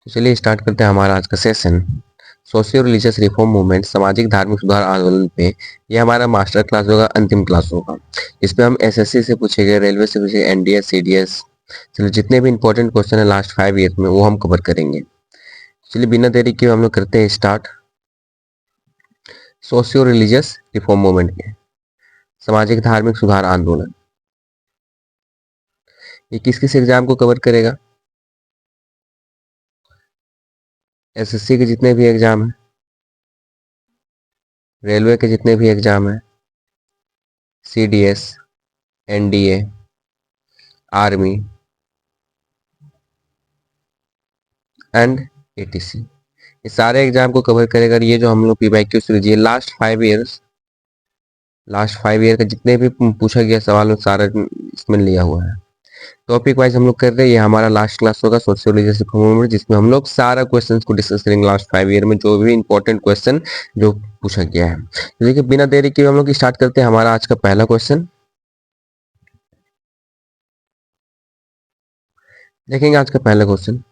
तो चलिए स्टार्ट करते हैं हमारा आज का session. Socio religious reform movement, सामाजिक धार्मिक सुधार आंदोलन पे ये हमारा मास्टर क्लास होगा, अंतिम क्लास होगा। इसमें हम एसएससी से पूछेंगे, रेलवे से पूछेंगे, एनडीएस, सीडीएस, चलो जितने भी इंपॉर्टेंट क्वेश्चन है लास्ट 5 ईयर में वो हम कवर करेंगे। चलिए बिना देरी के हम लोग करते हैं start. Socio religious reform movement के, सामाजिक धार्मिक सुधार आंदोलन, ये किस किस एग्जाम को कवर करेगा? एसएससी के जितने भी एग्जाम है, रेलवे के जितने भी एग्जाम है, CDS, NDA, army and ATC, ये सारे एग्जाम को कवर करेगा। ये जो हम लोग पीवाईक्यू सीरीज, ये लास्ट 5 ईयर का जितने भी पूछा गया सवाल सारा इसमें लिया हुआ है। टॉपिक वाइज हम लोग कर रहे हैं। ये हमारा लास्ट क्लास होगा सोशियोलॉजी मूवमेंट, जिसमें हम लोग सारा क्वेश्चंस को डिस्कस करेंगे लास्ट 5 ईयर में जो भी इंपॉर्टेंट क्वेश्चन जो पूछा गया है। तो देखिए बिना देरी के हम लोग स्टार्ट करते हैं हमारा आज का पहला क्वेश्चन। देखेंगे आज का पहला question.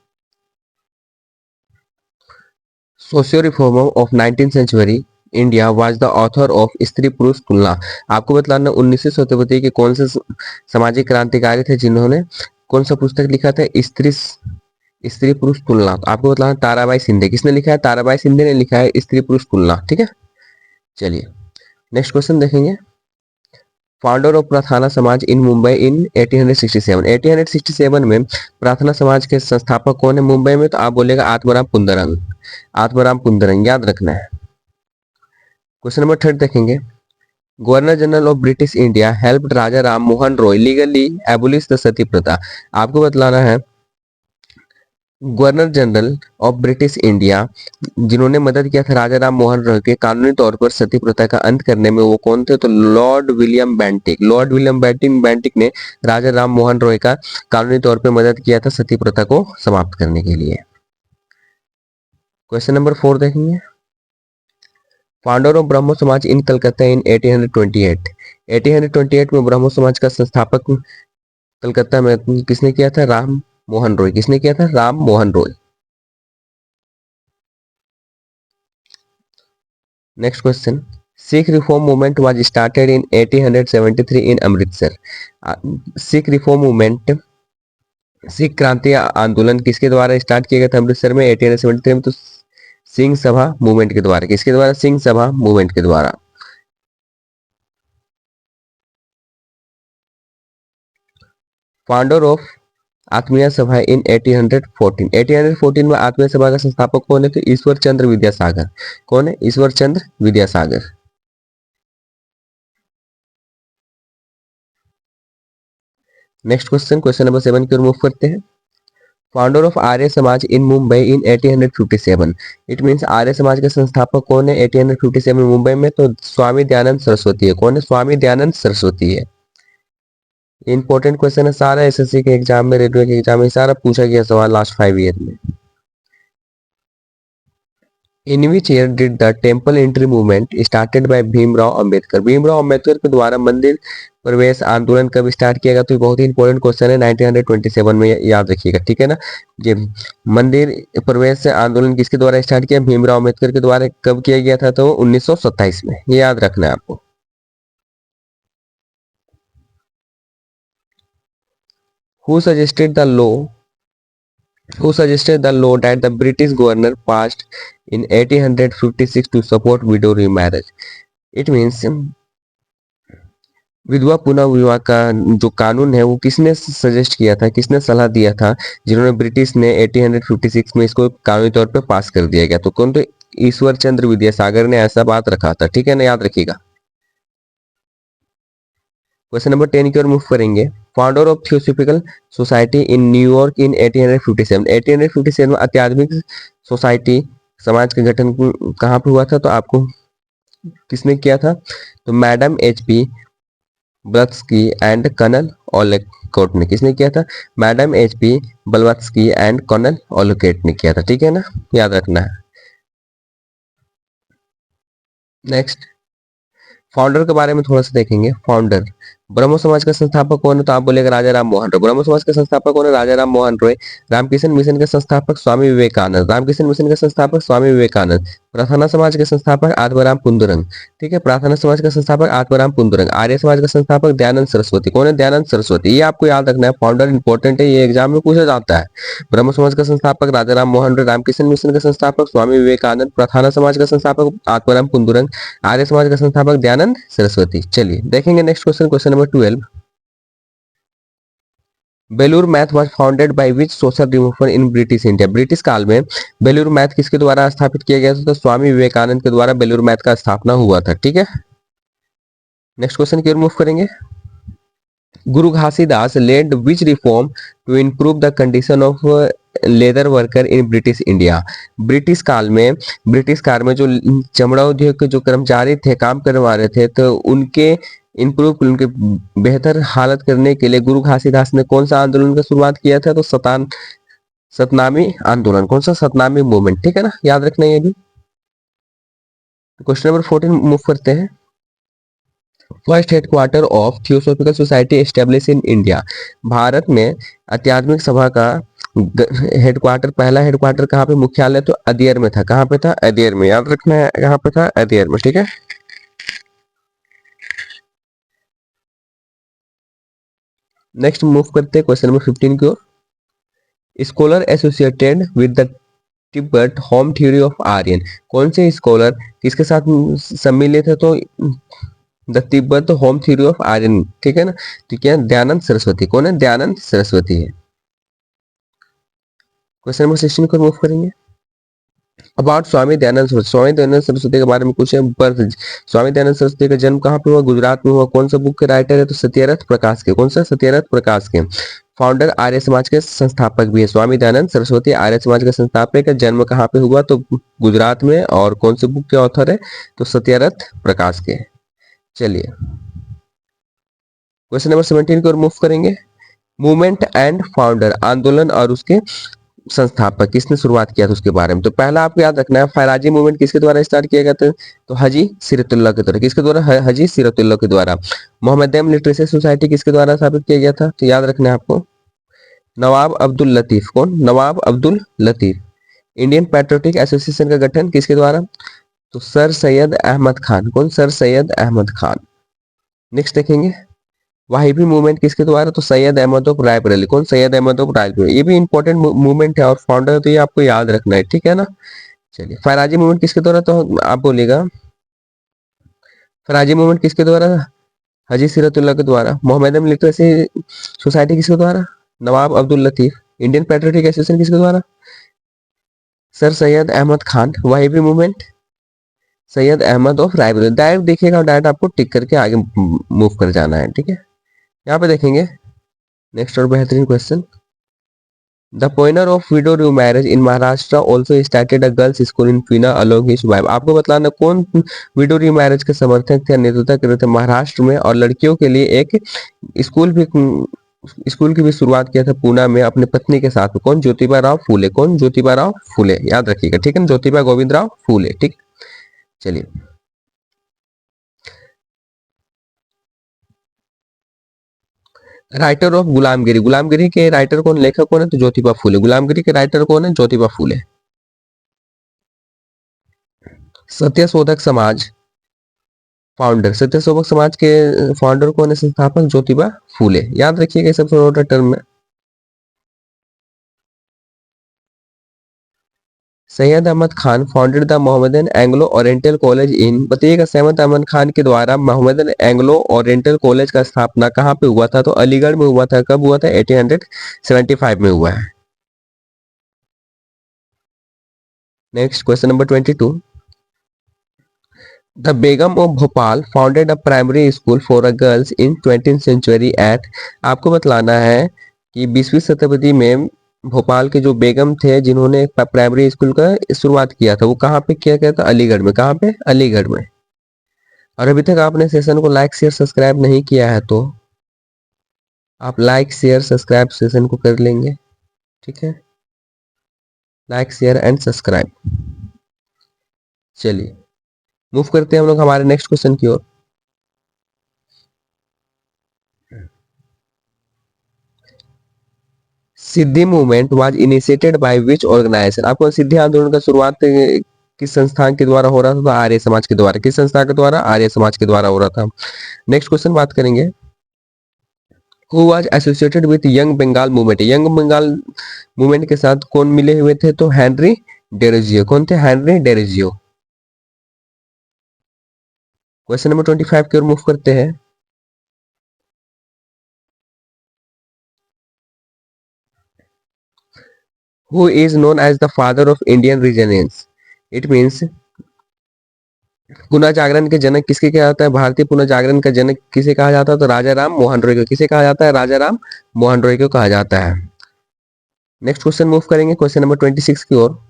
Socio reformer of 19th century India was the author of Stri Purush तुलना। आपको बतलाना 19वीं शताब्दी के कौन से सामाजिक क्रांतिकारी थे जिन्होंने कौन सा पुस्तक लिखा था, स्त्री स्त्री पुरुष तुलना। तो आपको बतलाना ताराबाई शिंदे। किसने लिखा है? ताराबाई शिंदे ने लिखा है स्त्री पुरुष तुलना। ठीक है, चलिए नेक्स्ट क्वेश्चन देखेंगे। फाउंडर ऑफ प्रार्थना समाज इन मुंबई इन 1867। 1867 में प्रार्थना समाज के संस्थापक कौन है मुंबई में? तो आप बोलेगा आत्माराम कुंदरंग। आत्माराम कुंदरंग याद रखना है। क्वेश्चन नंबर 3 देखेंगे। Governor General of British India helped Raja Ram Mohan Roy legally abolish the sati प्रथा। आपको बतलाना है Governor General of British India जिन्होंने मदद किया था राजा राम मोहन रॉय के कानूनी तौर पर सती प्रथा का अंत करने में, वो कौन थे? तो Lord William Bentinck. Lord William Bentinck ने राजा राम मोहन रॉय का कानूनी तौर पर मदद किया था सती प्रथा को समाप्त करने के लिए। क्वेश्चन नंबर 4 देखेंगे। फाउंडर ऑफ ब्रह्मो समाज इन कलकत्ता इन 1828। 1828 में ब्रह्मो समाज का संस्थापक कलकत्ता में किसने किया था? राम मोहन रॉय। किसने किया था? Ram Mohan Roy. Next question. Sikh reform movement was started in 1873 in Amritsar. Sikh reform movement, Sikh क्रांति आंदोलन किसके द्वारा स्टार्ट किया गया था अमृतसर में 1873 में? तो सिंह सभा मूवमेंट के द्वारा। किसके द्वारा? सिंह सभा मूवमेंट के द्वारा। फाउंडर ऑफ आत्मीय सभा इन 1814। 1814 में आत्मीय सभा का संस्थापक कौन है? तो ईश्वर चंद्र विद्यासागर। कौन है? Ishwar Chandra Vidyasagar. Next question, question number 7 की ओर मूव करते हैं। फाउंडर ऑफ आर्य समाज इन मुंबई इन 1857। इट मींस आर्य समाज के संस्थापक कौन है 1857 मुंबई में? तो स्वामी दयानंद सरस्वती है। कौन है? स्वामी दयानंद सरस्वती है। इंपॉर्टेंट क्वेश्चन है सारा, एसएससी के एग्जाम में, रेलवे के एग्जाम में सारा पूछा गया सवाल लास्ट 5 ईयर में। In which year did the temple entry movement started by Bhimrao Ambedkar. Bhimrao Ambedkar के द्वारा मंदिर प्रवेश आंदोलन कब स्टार्ट किया गया? तो बहुत ही इंपॉर्टेंट क्वेश्चन है, 1927 में, याद रखिएगा। ठीक है ना, ये मंदिर प्रवेश आंदोलन किसके द्वारा स्टार्ट किया? भीमराव अंबेडकर के द्वारा। कब किया गया था? तो 1927 में, ये याद रखना है आपको। Who suggested the law who suggested the law that the British governor passed in 1856 to support widow remarriage. It means विधवा पुनः विवाह का जो कानून है वो किसने सजेस्ट किया था, किसने सलाह दिया था, जिन्होंने ब्रिटिश ने 1856 में इसको कानूनी तौर पे पास कर दिया गया? तो कौन? तो ईश्वर चंद्र विद्यासागर ने ऐसा बात रखा था। ठीक है ना, याद रखिएगा। क्वेश्चन नंबर 10 की ओर मूव करेंगे। Founder of theosophical society in New York इन 1857। 1857 में अत्याधुनिक सोसाइटी, समाज का गठन कहाँ पे हुआ था? तो आपको किसने किया था? तो madam H P. Blavatsky and colonel Olcott ने। किसने किया था? Madam H P. Blavatsky and colonel Olcott ने किया था। ठीक है ना, याद रखना है। नेक्स्ट, फाउंडर के बारे में थोड़ा सा देखेंगे। फाउंडर ब्रह्मो समाज का संस्थापक कौन है? तो आप बोलेगा राजा राम मोहन रॉय। ब्रह्मो समाज का संस्थापक कौन है? राजा राम मोहन रॉय। रामकृष्ण मिशन के संस्थापक स्वामी विवेकानंद। रामकृष्ण मिशन के संस्थापक स्वामी विवेकानंद। प्रार्थना समाज के संस्थापक आत्माराम कुंदरंग। ठीक है, प्रार्थना समाज का संस्थापक आत्माराम कुंदरंग। आर्य समाज का संस्थापक दयानंद सरस्वती। कौन है? दयानंद सरस्वती। ये आपको याद रखना है, फाउंडर इंपॉर्टेंट है, ये एग्जाम में पूछा जाता है। ब्रह्म समाज का संस्थापक राजा राम मोहन रॉय। रामकृष्ण मिशन के संस्थापक स्वामी विवेकानंद। प्रार्थना समाज का संस्थापक आत्माराम कुंदरंग। आर्य समाज का संस्थापक दयानंद सरस्वती। चलिए देखेंगे next question, question number 12। Belur math was founded by which social reformer in British India? British काल में बेलूर मैथ किसके द्वारा स्थापित किया गया था? तो स्वामी विवेकानंद के द्वारा बेलूर मैथ का स्थापना हुआ था। ठीक है, नेक्स्ट क्वेश्चन की ओर मूव करेंगे। Guru Ghasidas led which reform to improve the condition of leather worker in British India? British काल में जो चमड़ा उद्योग के जो कर्मचारी थे, काम करवा रहे थे, तो उनके बेहतर हालत करने के लिए गुरु घासीदास ने कौन सा आंदोलन की शुरुआत किया था? तो सतनामी आंदोलन। कौन सा? सतनामी मूवमेंट। ठीक है ना, याद रखना ये भी। क्वेश्चन नंबर 14 मूव करते हैं। First headquarter of theosophical society establish in India? Bharat में आध्यात्मिक सभा का हेडक्वार्टर, पहला हेडक्वार्टर कहाँ पे, मुख्यालय तो अदेर में था। कहाँ पे था? अदेर में। याद रखना है, कहाँ पे था? अदेर में। ठीक है, नेक्स्ट मूव करते हैं क्वेश्चन नंबर 15 की ओर। Scholar associated with the Tibet home theory of Aryan? कौन से स्कॉलर किसके साथ सम्मिलित है? तो the Tibet home theory of Aryan. ठीक है ना, तो क्या? दयानंद सरस्वती। कौन है? दयानंद सरस्वती है। क्वेश्चन नंबर 16 को मूव करेंगे। अबाउट स्वामी दयानंद सरस्वती। स्वामी दयानंद सरस्वती के बारे में कुछ है। बर्थ, स्वामी दयानंद सरस्वती का जन्म कहाँ पे हुआ? गुजरात में हुआ। कौन सा बुक के राइटर है? तो सत्यरथ प्रकाश के। कौन सा? सत्यरथ प्रकाश के। फाउंडर आर्य समाज के संस्थापक भी है स्वामी दयानंद सरस्वती। आर्य समाज का संस्थापक है। जन्म कहाँ पे हुआ? तो गुजरात में। और कौन से बुक के ऑथर है? तो सत्यरथ प्रकाश के। चलिए क्वेश्चन नंबर 17 की ओर मूव करेंगे। मूवमेंट एंड फाउंडर, आंदोलन और उसके संस्थापक, किसने शुरुआत किया था उसके बारे में। तो पहला आपको याद रखना है, फैराजी मूवमेंट किसके द्वारा स्टार्ट किया गया था? तो हाजी सिरतुल्लाह के द्वारा। किसके द्वारा? हाजी सिरतुल्लाह के द्वारा। मोहम्मदन लिटरेसी सोसाइटी किसके द्वारा स्थापित किया गया था? तो याद रखना है आपको, नवाब अब्दुल लतीफ। कौन? Nawab Abdul Latif. Indian Patriotic Association का गठन किसके द्वारा? तो सर सैयद अहमद खान। कौन? सर सैयद अहमद खान। नेक्स्ट देखेंगे, वाहिबी मूवमेंट किसके द्वारा? तो सैयद अहमद ऑफ रायबरेली। कौन? सैयद अहमद ऑफ रायबरेली। ये भी इंपॉर्टेंट मूवमेंट है और फाउंडर तो ये आपको याद रखना है। ठीक है ना, चलिए फैराजी मूवमेंट किसके द्वारा? तो आप बोलेगा फैराजी मूवमेंट किसके द्वारा? हाजी सिरतुल्लाह के द्वारा। मोहम्मदन लिटरेसी सोसाइटी किसके द्वारा? Nawab Abdul Latif. Indian Patriotic Association किसके द्वारा? Sir Syed Ahmad Khan. Wahabi movement Syed Ahmad of Raebareli. Direct देखिएगा और डायरेक्ट आपको टिक करके आगे मूव कर जाना है। ठीक है, यहाँ पे देखेंगे नेक्स्ट और बेहतरीन question. The pioneer of widow remarriage in Maharashtra also started a girls school in Pune along his wife। आपको बतलाना कौन विडो रीमैरिज के समर्थक थे, नेतृत्व कर रहे थे महाराष्ट्र में, और लड़कियों के लिए एक स्कूल भी स्कूल की भी शुरुआत किया था पूना में अपनी पत्नी के साथ। कौन? ज्योतिबा राव फूले। कौन? ज्योतिबा राव फूले, याद रखिएगा। ठीक है ना, ज्योतिबा गोविंद राव फूले। ठीक, चलिए राइटर ऑफ गुलामगिरी। गुलामगिरी के राइटर कौन, लेखक कौन है? तो ज्योतिबा फूले। गुलामगिरी के राइटर कौन है? ज्योतिबा फूले। सत्य शोधक समाज फाउंडर, सत्य शोधक समाज के फाउंडर कौन है? संस्थापक ज्योतिबा फूले। याद रखिएगा, सबसे इम्पोर्टेंट टर्म है। Syed Ahmad Khan founded the Mohammedan Anglo Oriental College in, बताइएगा सैयद अहमद खान के द्वारा मोहम्मदन एंग्लो ओरिएंटल कॉलेज का स्थापना कहाँ पे हुआ था? तो अलीगढ़ में हुआ था। कब हुआ था? 1875 में हुआ है। Next question number 22। The Begum of Bhopal founded a primary school for a girls in 20th century at, आपको बतलाना है कि 20वीं शताब्दी में भोपाल के जो बेगम थे जिन्होंने प्राइमरी स्कूल का शुरुआत किया था, वो कहाँ पे किया गया था? अलीगढ़ में। कहाँ पे? अलीगढ़ में। और अभी तक आपने सेशन को लाइक शेयर सब्सक्राइब नहीं किया है तो आप लाइक शेयर सब्सक्राइब सेशन को कर लेंगे। ठीक है, लाइक शेयर एंड सब्सक्राइब। चलिए मूव करते हैं हम लोग हमारे नेक्स्ट क्वेश्चन की ओर। Siddhi movement was initiated by which organisation? आपको सिद्धि आंदोलन का शुरुआत किस संस्थान के द्वारा हो रहा था? तो आर्य समाज के द्वारा। किस संस्था के द्वारा? आर्य समाज के द्वारा हो रहा था। नेक्स्ट क्वेश्चन बात करेंगे, who was associated with young Bengal movement? Young Bengal movement के साथ कौन मिले हुए थे? तो हेनरी डेरोजियो। कौन थे? Henry Derozio. क्वेश्चन नंबर 25 की ओर मूव करते हैं। Who is known as the father of Indian renaissance? It means पुनर्जागरण के जनक किसके कहा जाता है? भारतीय पुनर्जागरण का जनक किसे कहा जाता है? तो राजा राम मोहन रॉय को। किसे कहा जाता है? राजा राम मोहन रॉय को कहा जाता है। नेक्स्ट क्वेश्चन मूव करेंगे, क्वेश्चन नंबर 26 की ओर।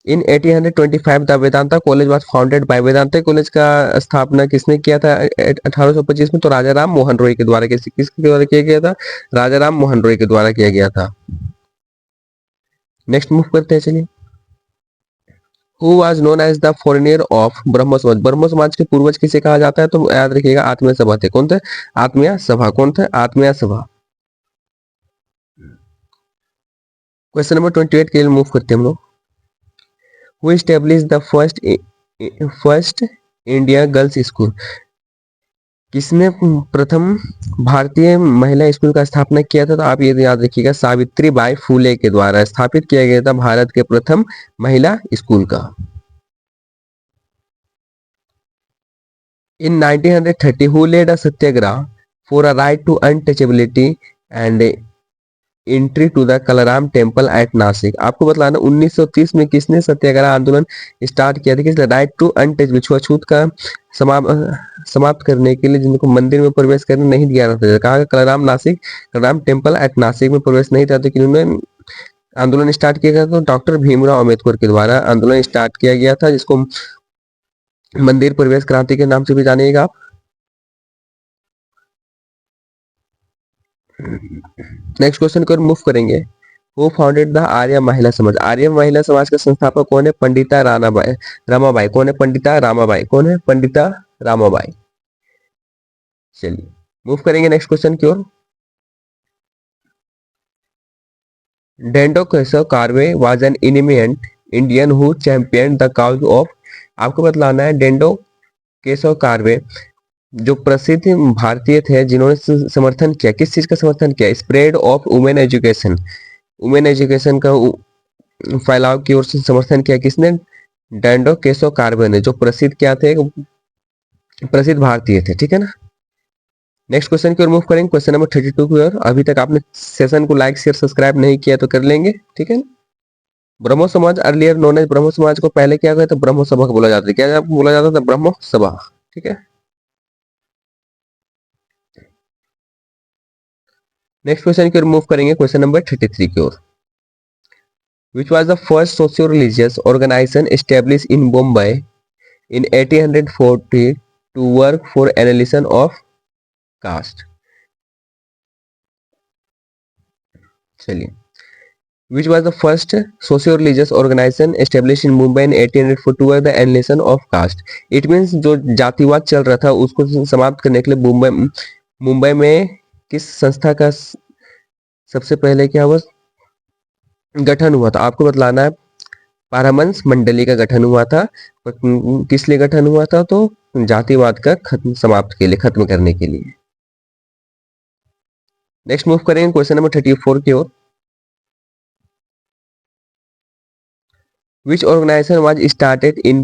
इन 1825 the Vedanta college was founded by. Vedanta college का स्थापना किसने किया था 1825 में? तो राजा राम मोहन रॉय के द्वारा। किसके द्वारा किया गया था? राजा राम मोहन रॉय के द्वारा किया गया था। नेक्स्ट मूव करते हैं, चलिए। Who was known as the founder of Brahmo Samaj? ब्रह्म समाज के पूर्वज किसे कहा जाता है? तो याद रखिएगा आत्मीय सभा थे। कौन थे? आत्मीय सभा। कौन थे? आत्मीय सभा। क्वेश्चन नंबर 28 के लिए मूव करते हैं हम लोग। Who establish the first India girls school? किसने प्रथम भारतीय महिला स्कूल का स्थापना किया था? तो आप ये याद रखिएगा, सावित्री बाई फूले के द्वारा स्थापित किया गया था भारत के प्रथम महिला स्कूल का। In 1930, who led a satyagraha for a right to untouchability and entry to the Kalaram temple at Nashik? आपको बतलाना 1930 में किसने सत्याग्रह आंदोलन स्टार्ट किया था? किसने? राइट टू अनटच, छुआछूत का समाप्त करने के लिए, जिनको मंदिर में प्रवेश करने नहीं दिया जाता था। कहा? कलराम नासिक, कलराम टेम्पल एट नासिक में प्रवेश नहीं था, तो उन्होंने आंदोलन स्टार्ट किया गया था। तो डॉक्टर भीमराव अम्बेडकर के द्वारा आंदोलन स्टार्ट किया गया था, जिसको मंदिर प्रवेश क्रांति के नाम से भी जानिएगा आप। नेक्स्ट क्वेश्चन को मूव करेंगे। हु फाउंडेड द आर्य महिला समाज? आर्य महिला समाज का संस्थापक कौन है? पंडिता रामाबाई। रामाबाई। कौन है? पंडिता रामाबाई। कौन है? पंडिता रामाबाई। चलिए मूव करेंगे नेक्स्ट क्वेश्चन की ओर। Dhondo Keshav Karve was an eminent Indian who champion the cause of. आपको बतलाना है डेंडो केशव कार्वे जो प्रसिद्ध भारतीय थे जिन्होंने समर्थन किया, किस चीज का समर्थन किया? Spread of women education. Women education का फैलाव की ओर से समर्थन किया किसने? डैंडो केशव कार्वे ने, जो प्रसिद्ध क्या थे? प्रसिद्ध भारतीय थे। ठीक है ना। नेक्स्ट क्वेश्चन की ओर मूव करेंगे, क्वेश्चन नंबर 32 की ओर। अभी तक आपने सेशन को लाइक शेयर सब्सक्राइब नहीं किया तो कर लेंगे। ठीक है ना। ब्रह्मो समाज अर्लियर नोन एज, ब्रह्मो समाज को पहले क्या कहते? ब्रह्मो सभा को बोला जाता है। क्या बोला जाता था? ब्रह्मो सभा। ठीक है। नेक्स्ट क्वेश्चन की ओर मूव करेंगे, क्वेश्चन नंबर 33 की ओर। Which was the first socio-religious organization established in Bombay in 1840 to work for annihilation of caste? चलिए, which was the first socio-religious organization established in Mumbai in 1840 to work the annihilation of caste? It means जो जातिवाद चल रहा था उसको समाप्त करने के लिए मुंबई में किस संस्था का सबसे पहले क्या हुआ? गठन हुआ था। आपको बतलाना है पारमहंस मंडली का गठन हुआ था। किस लिए गठन हुआ था? तो जातिवाद का समाप्त के लिए, खत्म करने के लिए। नेक्स्ट मूव करेंगे क्वेश्चन नंबर 34 की ओर। Which organisation was started in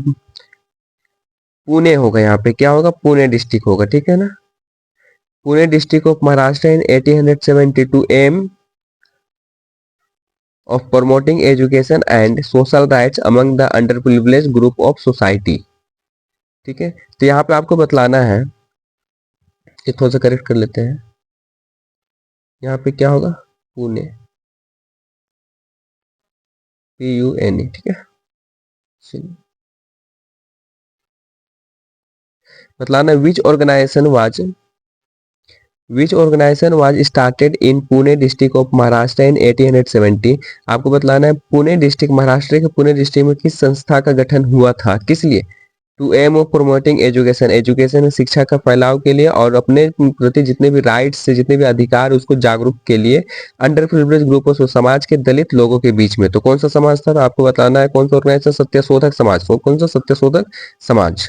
Pune? होगा यहाँ पे क्या होगा? पुणे डिस्ट्रिक्ट होगा। ठीक है ना। Pune district of Maharashtra in 1872 aim of promoting education and social rights among the underprivileged group of society। ठीक है। तो यहाँ पे आपको बतलाना है कि थोड़ा सा करेक्ट कर लेते हैं। यहाँ पे क्या होगा? पुणे, PUNE। ठीक है। चलिए बतलाना which organisation was started in Pune district of Maharashtra in 1870। आपको बतलाना है पुणे डिस्ट्रिक्ट, महाराष्ट्र के पुणे डिस्ट्रिक्ट में किस संस्था का गठन हुआ था? किस लिए? To aim of promoting education, education शिक्षा का फैलाव के लिए और अपने प्रति जितने भी राइट्स से जितने भी अधिकार उसको जागरूक के लिए अंडर प्रिविलेज ग्रुप समाज के दलित लोगों के बीच में। तो कौन सा समाज था? तो आपको बताना है कौन सा ऑर्गेनाइजेशन, सत्यशोधक समाज। कौन सा? Satyashodhak Samaj.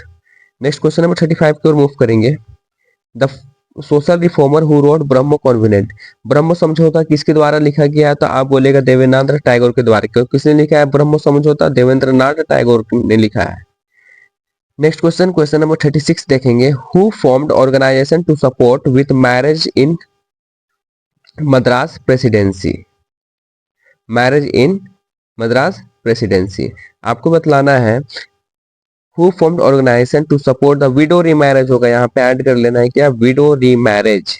Next question number 35 की ओर मूव करेंगे। The social reformer who wrote ब्रह्म कॉन्वेनेंट, ब्रह्म समझौता किसके द्वारा लिखा गया है? तो आप बोलेगा देवेंद्र टैगोर के द्वारा। क्यों? किसने लिखा है ब्रह्म समझौता? देवेंद्रनाथ टैगोर ने लिखा है। नेक्स्ट क्वेश्चन, क्वेश्चन नंबर 36 देखेंगे। Who formed organization to support with marriage in Madras presidency, marriage in Madras presidency. आपको बतलाना है who formed organization to support the widow remarriage, होगा यहाँ पे ऐड कर लेना है क्या? Widow remarriage,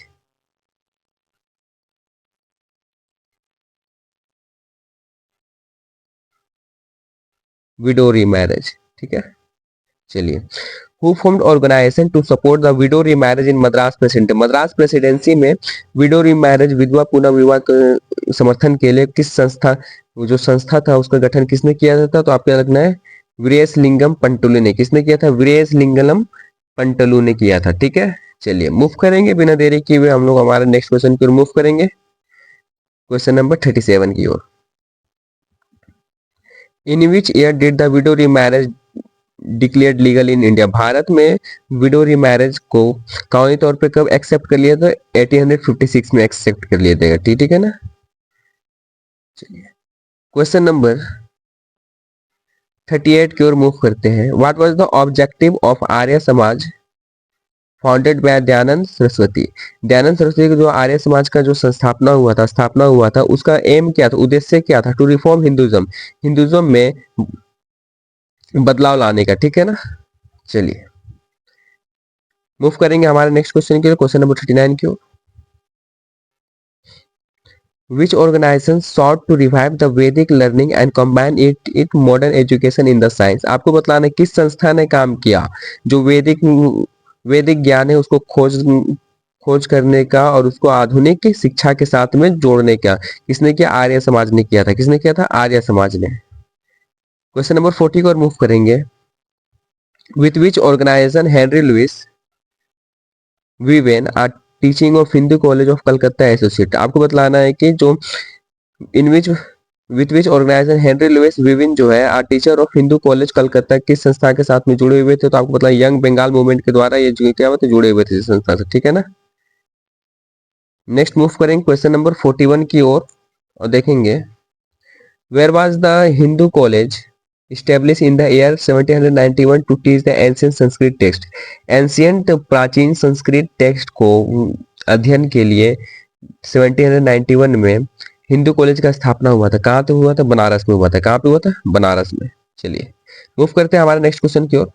widow remarriage. ठीक है, चलिए। Who formed organization to support the widow remarriage in Madras presidency, Madras presidency में विडो रीमैरिज, विधवा पुनः विवाह के समर्थन के लिए किस संस्था, जो संस्था था उसका गठन किसने किया था? तो आपको लगना है वीरेशलिंगम पंटुलु ने। किसने किया था? वीरेशलिंगम पंटुलु ने किया था। ठीक है, चलिए मूव करेंगे बिना देरी किए हुए हम लोग हमारे नेक्स्ट क्वेश्चन की ओर मूव करेंगे, क्वेश्चन नंबर 37 की ओर। In which year did the widow remarriage declared legal in India, Bharat में विडो रीमैरिज को कानूनी तौर पे कब एक्सेप्ट कर लिया था? 1856 में एक्सेप्ट कर लिया जाएगा। ठीक है ना, चलिए क्वेश्चन नंबर 38 की ओर मूव करते हैं। What was the objective of Arya Samaj founded by Dayanand Saraswati, Dayanand Saraswati का जो आर्य समाज का जो स्थापना हुआ था उसका एम क्या था, उद्देश्य क्या था? टू रिफॉर्म हिंदुइज्म, हिंदुइज्म में बदलाव लाने का। ठीक है ना, चलिए मूव करेंगे हमारे नेक्स्ट क्वेश्चन के लिए, क्वेश्चन नंबर 39 की ओर। Which organization sought to revive the Vedic learning and combine it modern education in the science, आपको बतलाना है किस संस्था ने काम किया जो वैदिक ज्ञान है उसको खोज करने का और उसको आधुनिक शिक्षा के साथ में जोड़ने का। किसने किया? आर्य समाज ने किया था। किसने किया था? आर्य समाज ने। क्वेश्चन नंबर 40 को और मूव करेंगे। With which organisation Henry Louis Vivian are teaching of Hindu College of Calcutta associate, आपको बतलाना है कि जो in which with which organisation Henry Louis Vivian जो है are teacher of Hindu College Calcutta किस संस्था के साथ में जुड़े हुए थे? तो आपको बतलाना यंग बंगाल मूवमेंट के द्वारा ये जो क्या हुआ था, जुड़े हुए थे इस संस्था से। ठीक है ना, नेक्स्ट मूव करेंगे क्वेश्चन नंबर 41 की ओर और देखेंगे where was the Hindu college established in the year 1791 to teach the ancient Sanskrit text, ancient प्राचीन संस्कृत टेक्स्ट को अध्ययन के लिए 1791 में हिंदू कॉलेज का स्थापना हुआ था। कहाँ तो हुआ था? बनारस में हुआ था। कहाँ पे हुआ था? बनारस में। चलिए मूव करते हैं हमारे नेक्स्ट क्वेश्चन की ओर।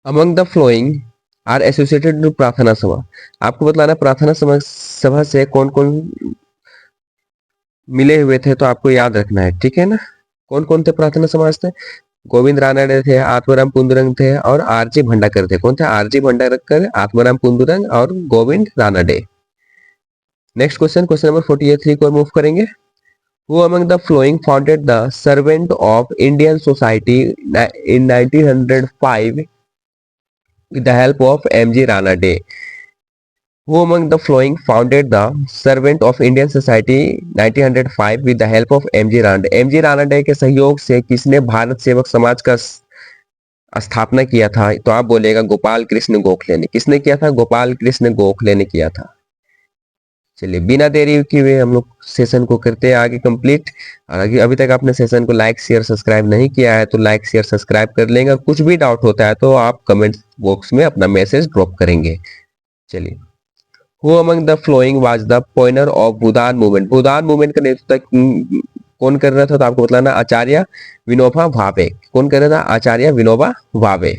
Among the following are associated to Prarthana Sabha, आपको बतलाना प्रार्थना सभा से कौन कौन मिले हुए थे? तो आपको याद रखना है। ठीक है ना, कौन कौन थे प्रार्थना समाज थे? गोविंद रानडे थे, आत्माराम पुंडरंग थे और आरजी भंडाकर थे। कौन थे? आरजी भंडाकर, आत्माराम पुंडरंग और Govind Ranade. Next question, question number 43 को मूव करेंगे। Who among the following founded the Servant of Indian Society in 1905 with the help of M.G. Ranade? Who among the following founded the Servant of Indian Society 1905 with the help of M.G. Ranade? M.G. Ranade के सहयोग से किसने भारत सेवक समाज का स्थापना किया था? तो आप बोलेगा गोपाल कृष्ण गोखले ने। किसने किया था? गोपाल कृष्ण गोखले ने किया था। चलिए बिना देरी किए हुए हम लोग सेशन को करते हैं आगे कंप्लीट। और अभी तक आपने सेशन को लाइक शेयर सब्सक्राइब नहीं किया है तो लाइक शेयर सब्सक्राइब कर लेंगे और कुछ भी डाउट होता है तो आप कमेंट बॉक्स में अपना मैसेज ड्रॉप करेंगे। चलिए, who among the following was the pioneer of Bhoodan movement, Bhoodan movement का नेतृत्व कौन कर रहा था? तो आपको बताना आचार्य विनोबा भावे। कौन कर रहा था? आचार्य विनोबा भावे।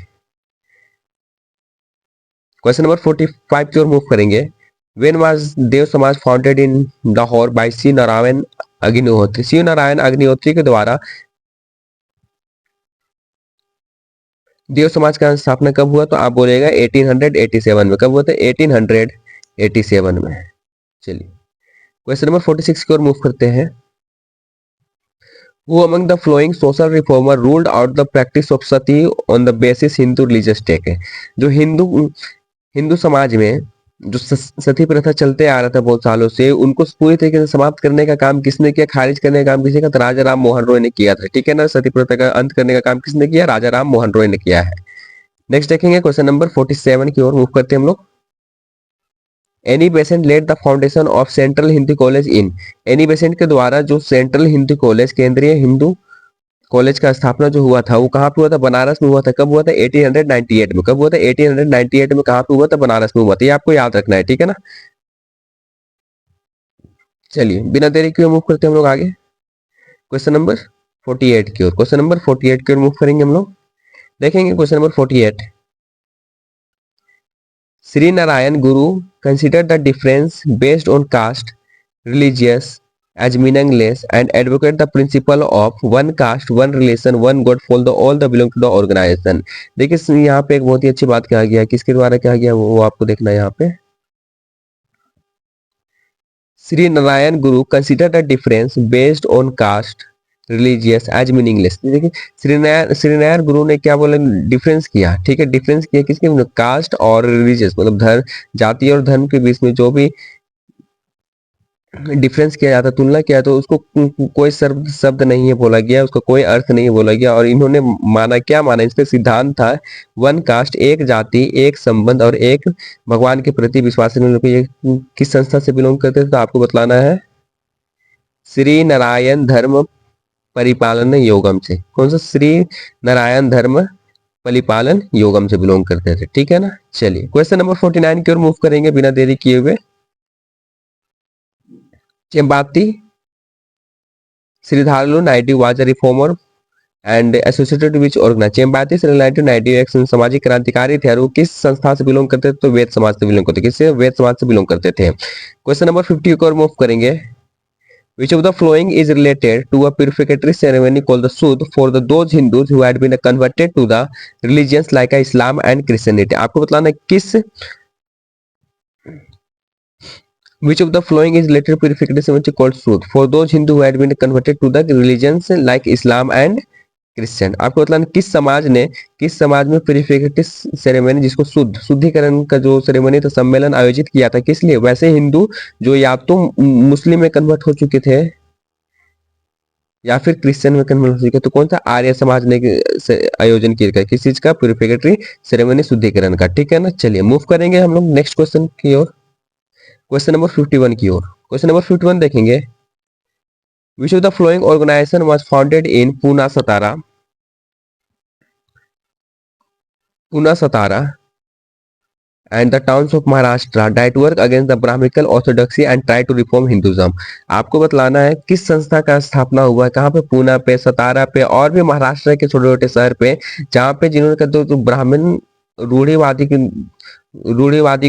क्वेश्चन नंबर 45 की ओर मूव करेंगे। When was देव समाज फाउंडेड इन लाहौर बाय सी नारायण अग्निहोत्री, सी नारायण अग्निहोत्री के द्वारा देव समाज का स्थापना कब हुआ? तो आप बोलेगा 1887 में। कब हुआ था? 1887 में। चलिए क्वेश्चन नंबर 46 की ओर मूव करते हैं। Who among the following social reformer ruled out the practice of sati on the basis Hindu religious take है? जो हिंदू हिंदू समाज में जो सती प्रथा चलते आ रहा था बहुत सालों से, उनको पूरी तरीके से समाप्त करने का काम किसने किया, खारिज करने का काम किसने किया? तो राजा राम मोहन रॉय ने किया था। ठीक है ना, सती प्रथा का अंत करने का काम किसने किया? राजा राम मोहन रॉय ने किया है। नेक्स्ट देखेंगे क्वेश्चन नंबर 47 की ओर मूव करते हैं हम लोग। Annie Besant led the foundation of central Hindu college in. Annie Besant के द्वारा जो सेंट्रल हिंदू कॉलेज, केंद्रीय हिंदू कॉलेज का स्थापना जो हुआ था वो कहाँ पे हुआ था? बनारस में हुआ था। कब हुआ था? 1898 में। कब हुआ था? 1898 में। कहाँ पे हुआ था? बनारस में हुआ था। ये आपको याद रखना है, ठीक है ना। चलिए बिना देरी के मूव करते हैं हम लोग आगे क्वेश्चन नंबर 48 की ओर। क्वेश्चन नंबर 48 की ओर मूव करेंगे हम लोग। देखेंगे question number 48। Shri Narayan Guru considered the difference based on caste, religious as meaningless and advocate the principle of one caste, one relation, one God for the all the belong to the organization। देखिए यहाँ पे एक बहुत ही अच्छी बात कहा गया है, किसके द्वारा कहा गया वो आपको देखना है यहाँ पे। श्री नारायण गुरु consider the difference based on caste religious as meaningless. देखिए श्रीनारायण गुरु ने क्या बोला? डिफरेंस किया। ठीक है, डिफरेंस किया किसके? कास्ट और रिलीजियस, मतलब धर्म, जाति और धर्म के बीच में जो भी डिफरेंस किया जाता, तुलना किया, तो उसको कोई शब्द शब्द नहीं है बोला गया, उसका कोई अर्थ नहीं बोला गया। और इन्होंने माना, क्या माना? इसका सिद्धांत था वन कास्ट, एक जाति, एक संबंध और एक भगवान के प्रति विश्वास। ये किस संस्था से बिलोंग करते थे? तो आपको बतलाना है श्री नारायण धर्म परिपालन योगम से। कौन सा? श्री नारायण धर्म परिपालन योगम से बिलोंग करते थे। ठीक है ना। चलिए क्वेश्चन नंबर 49 की ओर मूव करेंगे बिना देरी किए हुए। Chempati Sridharalu Naidu was a reformer and associated which organise. Chempati Sridharalu Naidu एक सामाजिक क्रांतिकारी थे और वो किस संस्था से बिलोंग करते थे? तो वेद समाज से बिलोंग करते थे। किससे? वेद समाज से बिलोंग करते थे। क्वेश्चन नंबर 50 की ओर मूव करेंगे। Which of the following is related to a purificatory ceremony called the Sud for the those Hindus who had been converted to the religions like Islam and Christianity? आपको बताना है किस which of the following is related to purificatory ceremony called Sud for those Hindu who had been converted to the religions like Islam and Christian. आपको बताना किस समाज में प्यूरिफिकेटरी ceremony, जिसको शुद्धिकरण का जो सेरेमनी था, सम्मेलन आयोजित किया था, किस लिए? वैसे हिंदू जो या तो मुस्लिम में कन्वर्ट हो चुके थे या फिर क्रिश्चियन में कन्वर्ट हो चुके। तो कौन सा? आर्य समाज ने आयोजन किया गया किस चीज का? प्यूरिफिकेटरी सेरेमनी, शुद्धिकरण का। ठीक है ना। चलिए मूव करेंगे हम लोग नेक्स्ट क्वेश्चन की ओर, क्वेश्चन नंबर 51 की ओर। क्वेश्चन नंबर 51 देखेंगे। Which of the following organization was founded in Poona Satara and the towns of Maharashtra that work against the Brahminical orthodoxy and try to reform Hinduism। आपको बतलाना है किस संस्था का स्थापना हुआ है, कहाँ पे? पूना पे, सतारा पे और भी महाराष्ट्र के छोटे छोटे शहर पे, जहाँ पे जिन्होंने कहते तो ब्राह्मण रूढ़िवादी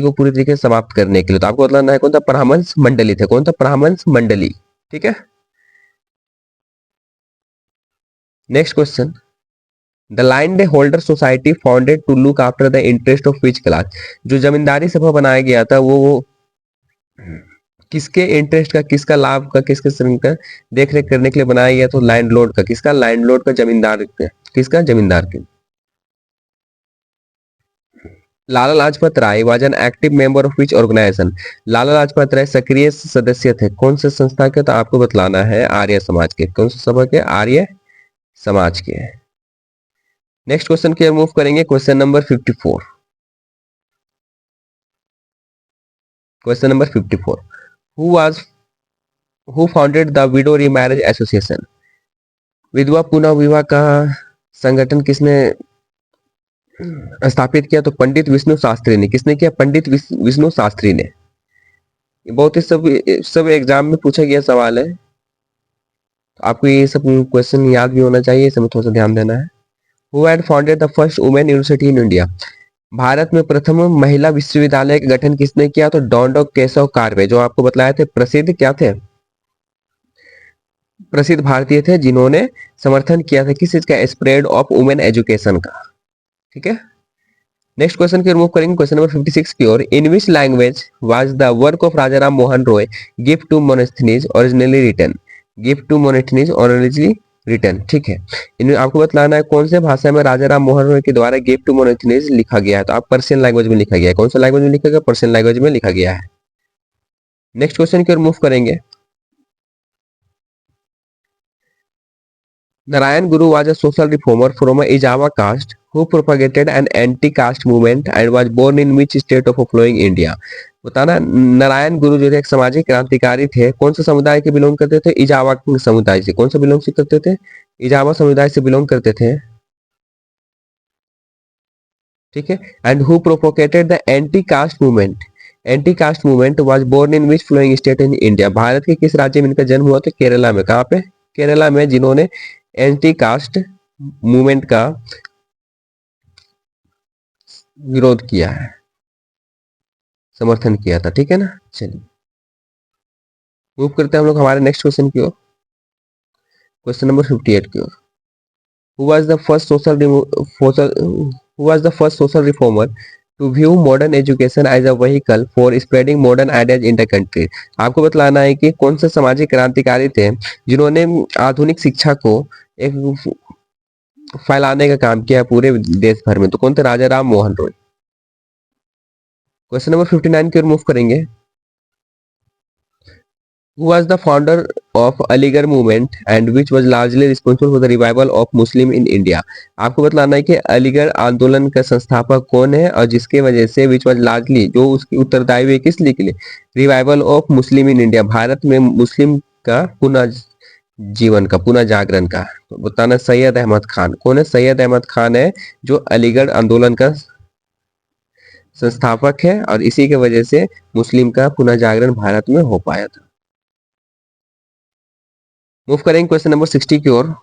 को पूरी तरीके से समाप्त करने के लिए। तो आपको बतलाना है कौन सा? ब्राह्मण्स मंडली थे। कौन सा? ब्राह्मण्स मंडली। ठीक है। Next question. The land holder society founded to look after the interest of which class. जो जमींदारी सभा बनाया गया था वो किसके इंटरेस्ट का, किसका लाभ का, किसके श्रम का देख रेख करने के लिए बनाया गया? तो लैंडलॉर्ड का। किसका? लैंडलॉर्ड का, जमींदार का। किसका? जमींदार के। Lala Lajpat Rai was an active member of which organisation. Lala Lajpat Rai सक्रिय सदस्य थे कौन से संस्था के? तो आपको बतलाना है आर्य समाज के। कौन सी सभा के? आर्य समाज के। नेक्स्ट क्वेश्चन की मूव करेंगे, question number 54। Question number 54। Who founded the widow remarriage association. विधवा पुनः विवाह का संगठन किसने स्थापित किया? तो पंडित विष्णु शास्त्री ने। किसने किया? पंडित विष्णु शास्त्री ने। बहुत ही सब एग्जाम में पूछा गया सवाल है, तो आपको ये सब क्वेश्चन याद भी होना चाहिए, इसमें थोड़ा सा ध्यान देना है। Who had founded the first women university in India. Bharat में प्रथम महिला विश्वविद्यालय का गठन किसने किया? तो डॉन केशव कार्वे, जो आपको बतलाए थे प्रसिद्ध क्या थे? प्रसिद्ध भारतीय थे जिन्होंने समर्थन किया था किस चीज का? स्प्रेड ऑफ वुमेन एजुकेशन का। ठीक है। नेक्स्ट क्वेश्चन की मूव करेंगे, क्वेश्चन नंबर 56 की ओर। In which language was the work of Rajaram Mohan Roy gift to monotheists originally written. Gift to monotheists originally written, ठीक है। इनमें आपको बतलाना है कौन से भाषा में राजा राम मोहन रॉय के द्वारा गिफ्ट टू मोनेथनीज लिखा गया है। तो आप पर्शियन लैंग्वेज में लिखा गया है। कौन सा लैंग्वेज में लिखा गया? पर्शियन लैंग्वेज में लिखा गया है। नेक्स्ट क्वेश्चन की ओर मूव करेंगे। Narayan Guru was a social reformer from a Ijava caste who propagated an anti-caste movement and was born in which state of flowing India? बताना। नारायण गुरु जो थे एक सामाजिक क्रांतिकारी थे। कौन से समुदाय के बिलोंग करते थे? इजावा समुदाय से। कौन सा बिलोंग करते थे? इजावा समुदाय से बिलोंग करते थे, ठीक है। And who propagated the anti caste movement? Anti caste movement was born in which following state in India? Bharat के किस राज्य में इनका जन्म हुआ? तो केरला में। कहाँ पे? केरला में, जिन्होंने एंटी कास्ट मूवमेंट का विरोध किया है, समर्थन किया था, ठीक है ना। चलिए मूव करते हैं हम लोग हमारे नेक्स्ट क्वेश्चन की ओर, क्वेश्चन नंबर 58 की ओर। Who was the first who was the first social reformer to view modern education as a vehicle for spreading modern ideas in the country? आपको बतलाना है कि कौन से सामाजिक क्रांतिकारी थे जिन्होंने आधुनिक शिक्षा को एक फैलाने का काम किया पूरे देश भर में। तो कौन थे? राजा राम मोहन रॉय। क्वेश्चन नंबर 59 की ओर मूव करेंगे। Who was the founder of Aligarh movement and which was largely responsible for the revival of Muslim in India? आपको बतलाना है कि अलीगढ़ आंदोलन का संस्थापक कौन है और जिसके वजह से which was largely, जो उसकी उत्तरदायी है किस लिए के लिए? Revival of Muslim in India, Bharat में मुस्लिम का पुनः जीवन का, पुनः जागरण का। तो बताना सैयद अहमद खान। कौन है? सैयद अहमद खान है जो अलीगढ़ आंदोलन का संस्थापक है और इसी के वजह से मुस्लिम का पुनः जागरण भारत में हो पाया था। मूव करेंगे क्वेश्चन नंबर 60 की ओर।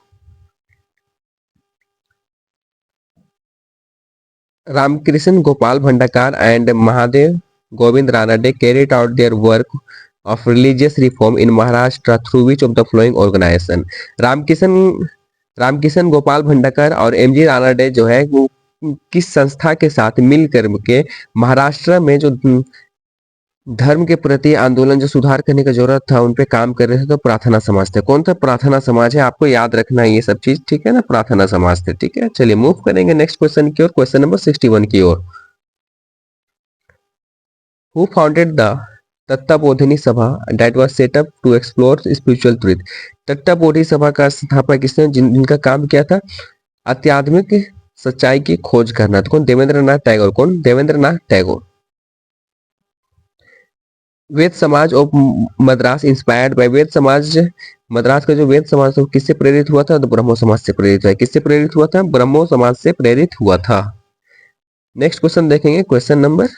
Ramkrishna Gopal Bhandarkar and Mahadev Govind Ranade carried out their work of religious reform in Maharashtra through which of the following organization? Ramkishan Ramkishan Gopal Bhandarkar और एम जी रानडे जो है वो किस संस्था के साथ मिल करके महाराष्ट्र में जो धर्म के प्रति आंदोलन, जो सुधार करने की जरूरत था, उन पे काम कर रहे थे? तो प्रार्थना समाज थे। कौन सा? प्रार्थना समाज है। आपको याद रखना है ये सब चीज, ठीक है ना। प्रार्थना समाज थे, ठीक है। चलिए मूव करेंगे नेक्स्ट क्वेश्चन की ओर, क्वेश्चन नंबर 61 की ओर। Who founded the Tattvabodhini Sabha that was set up to explore spiritual truth? Tattvabodhi Sabha का स्थापक किसने, जिनका काम किया था आध्यात्मिक सच्चाई की खोज करना? तो कौन? देवेंद्र नाथ टैगोर। कौन? देवेंद्र नाथ टैगोर। वेद समाज ऑफ मद्रास इंस्पायर्ड बाय, वेद समाज मद्रास का जो वेद समाज था किससे प्रेरित हुआ था? तो ब्रह्मो समाज से प्रेरित है। किससे प्रेरित हुआ था? ब्रह्मो समाज से प्रेरित हुआ था। नेक्स्ट क्वेश्चन देखेंगे, क्वेश्चन नंबर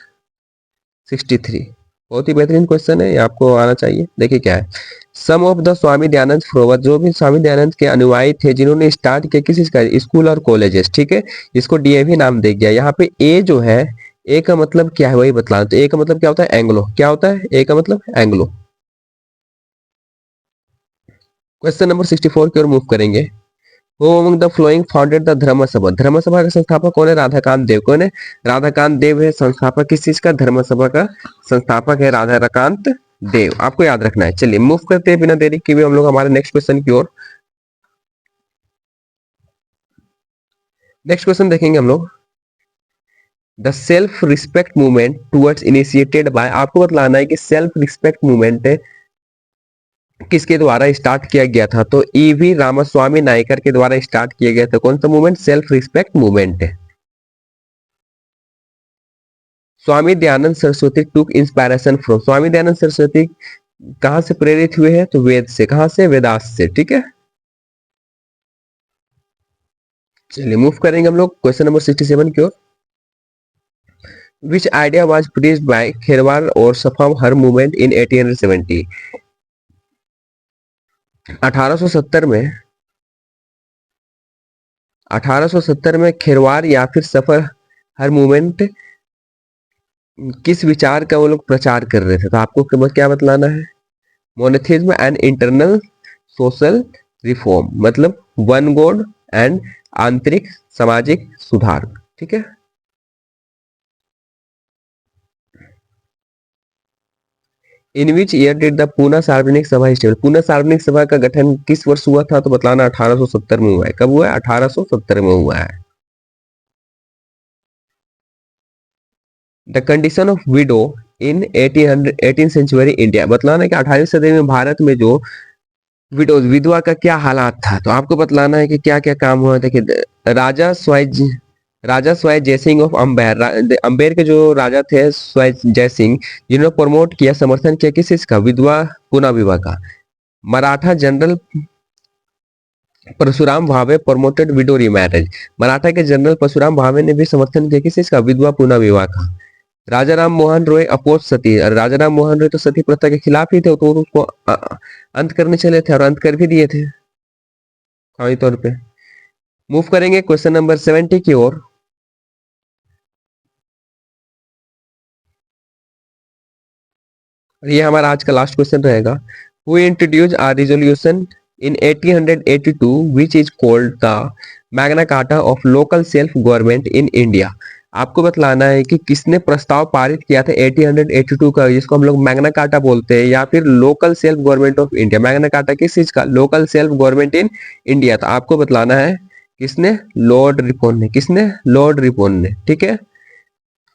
63। बहुत ही बेहतरीन क्वेश्चन है, ये आपको आना चाहिए। देखिए क्या है। Some of the Swami Dayanand follower, जो भी स्वामी दयानंद के अनुयायी थे जिन्होंने स्टार्ट किया किसी का? स्कूल और कॉलेजेस, ठीक है। इसको डीएवी नाम दे गया। यहाँ पे ए जो है, ए का मतलब क्या है वही बतलाना। तो ए का मतलब क्या होता है? एंग्लो। क्या होता है ए का मतलब? एंग्लो। क्वेश्चन नंबर 64 की ओर मूव करेंगे। Who among the following founded the धर्म सभा? धर्म सभा का संस्थापक कौन है? राधाकांत देव। कौन है? राधाकांत देव है संस्थापक किस चीज का? धर्म सभा का संस्थापक है राधाकांत देव। आपको याद रखना है। चलिए मूव करते हैं बिना देरी के भी हम लोग हमारे नेक्स्ट क्वेश्चन की ओर। नेक्स्ट क्वेश्चन देखेंगे हम लोग। The self respect movement towards initiated by, आपको बतलाना है कि सेल्फ रिस्पेक्ट मूवमेंट किसके द्वारा स्टार्ट किया गया था? तो ईवी रामास्वामी नायकर के द्वारा स्टार्ट किया गया था। कौन सा मूवमेंट? सेल्फ रिस्पेक्ट मूवमेंट है। स्वामी दयानंद सरस्वती टुक इंस्पायरेशन फ्रॉम, स्वामी दयानंद सरस्वती कहां से प्रेरित हुए हैं? तो वेद से। कहां से? वेदास से, ठीक है। चलिए मूव करेंगे हम लोग क्वेश्चन नंबर 67 की ओर। Which idea was preached by Kherwar और सफा हर मूवमेंट इन 1870? 1870 में 1870 में खेरवार या फिर सफर हर मूवमेंट किस विचार का वो लोग प्रचार कर रहे थे? तो आपको क्या बतलाना है? Monotheism and internal social reform, मतलब वन गॉड एंड आंतरिक सामाजिक सुधार, ठीक है। In which year did the Poona Sarvajanik Sabha stable, Poona Sarvajanik सभा का गठन किस वर्ष हुआ था? तो बतलाना 1870 में हुआ है। कब हुआ है? 1870 में हुआ है। The condition of widow in 18 century India, बतलाना कि 18वीं सदी में भारत में जो विडोज विधवा का क्या हालात था। तो आपको बतलाना है कि क्या क्या काम हुआ। देखिए, राजा स्वाय जयसिंह ऑफ अंबेर, अंबेर के जो राजा थे स्वाय जयसिंह, जिन्होंने प्रमोट किया, समर्थन किया किस चीज का? विधवा पुनः विवाह का। मराठा जनरल परशुराम भावे प्रमोटेड विडो रीमैरिज, मराठा के जनरल परशुराम भावे ने भी समर्थन किया किस चीज का? विधवा पुनः विवाह का। राजा राम मोहन रॉय अपोज सती, और राजा राम मोहन रॉय तो सती प्रथा के खिलाफ ही थे, तो उसको अंत करने चले थे और अंत कर भी दिए थे खाली तौर पे। मूव करेंगे क्वेश्चन नंबर 70 की ओर। ये हमारा आज का लास्ट क्वेश्चन रहेगा। Who introduce a resolution in 1882 which is called the Magna Carta of local self government in India. आपको बतलाना है कि किसने प्रस्ताव पारित किया था 1882 का, जिसको हम लोग मैग्ना कार्टा बोलते हैं, या फिर local self government of India. Magna carta किस चीज का? Local self government in India. तो आपको बतलाना है किसने? लॉर्ड रिपोन ने। किसने? लॉर्ड रिपोन ने। ठीक है,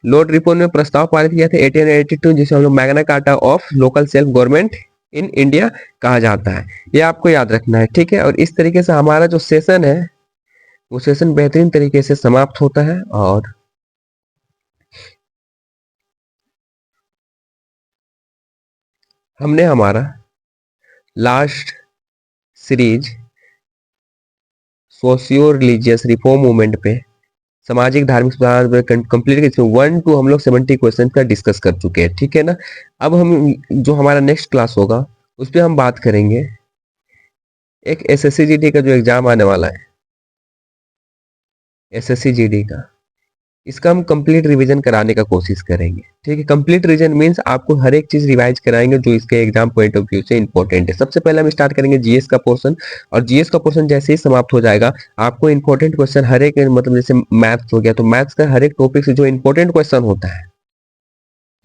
लॉर्ड रिपोन ने प्रस्ताव पारित किया था 1882, जिसे हम लोग Magna Carta of local self government in India कहा जाता है। ये आपको याद रखना है। ठीक है, और इस तरीके से हमारा जो सेशन है वो सेशन बेहतरीन तरीके से समाप्त होता है। और हमने हमारा last series socio religious reform movement पे, सामाजिक धार्मिक सुधार पे कंप्लीट, इसमें 1 to हम लोग 70 क्वेश्चन का डिस्कस कर चुके हैं। ठीक है ना। अब हम जो हमारा नेक्स्ट क्लास होगा उस पर हम बात करेंगे एक एसएससी जीडी का जो एग्जाम आने वाला है, एसएससी जीडी का, इसका हम कंप्लीट रिवीजन कराने का कोशिश करेंगे। ठीक है, कंप्लीट रिवीजन मींस आपको हर एक चीज रिवाइज कराएंगे जो इसके एग्जाम पॉइंट ऑफ व्यू से इंपॉर्टेंट है। सबसे पहले हम स्टार्ट करेंगे जीएस का पोर्शन, और जीएस का पोर्शन जैसे ही समाप्त हो जाएगा आपको इंपॉर्टेंट क्वेश्चन हर एक, मतलब जैसे मैथ्स हो गया तो मैथ्स का हर एक टॉपिक से जो इंपॉर्टेंट क्वेश्चन होता है,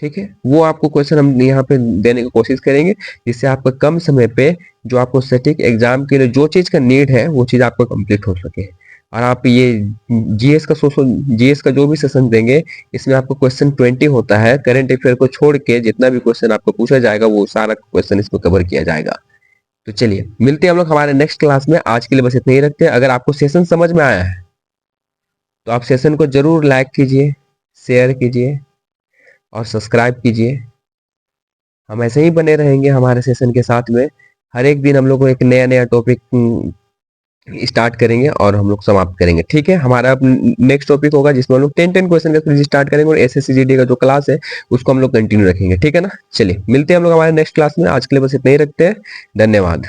ठीक है, वो आपको क्वेश्चन हम यहाँ पे देने की कोशिश करेंगे, जिससे आपका कम समय पे जो आपको सटीक एग्जाम के लिए जो चीज का नीड है वो चीज आपको कंप्लीट हो सके। और आप ये जीएस का जो भी सेशन देंगे इसमें आपको क्वेश्चन 20 होता है, करंट अफेयर को छोड़ के जितना भी क्वेश्चन आपको पूछा जाएगा वो सारा क्वेश्चन इसमें कवर किया जाएगा। तो चलिए मिलते हैं हम लोग हमारे नेक्स्ट क्लास में। आज के लिए बस इतना ही रखते हैं। अगर आपको सेशन समझ में आया है तो आप सेशन को जरूर लाइक कीजिए, शेयर कीजिए और सब्सक्राइब कीजिए। हम ऐसे ही बने रहेंगे हमारे सेशन के साथ में। हर एक दिन हम लोग को एक नया नया टॉपिक स्टार्ट करेंगे और हम लोग समाप्त करेंगे। ठीक है, हमारा नेक्स्ट टॉपिक होगा जिसमें हम लोग 10 क्वेश्चन का सीरीज स्टार्ट करेंगे, और एसएससी जीडी का जो क्लास है उसको हम लोग कंटिन्यू रखेंगे। ठीक है ना। चलिए मिलते हैं हम लोग हमारे नेक्स्ट क्लास में। आज के लिए बस इतना ही रखते हैं। धन्यवाद।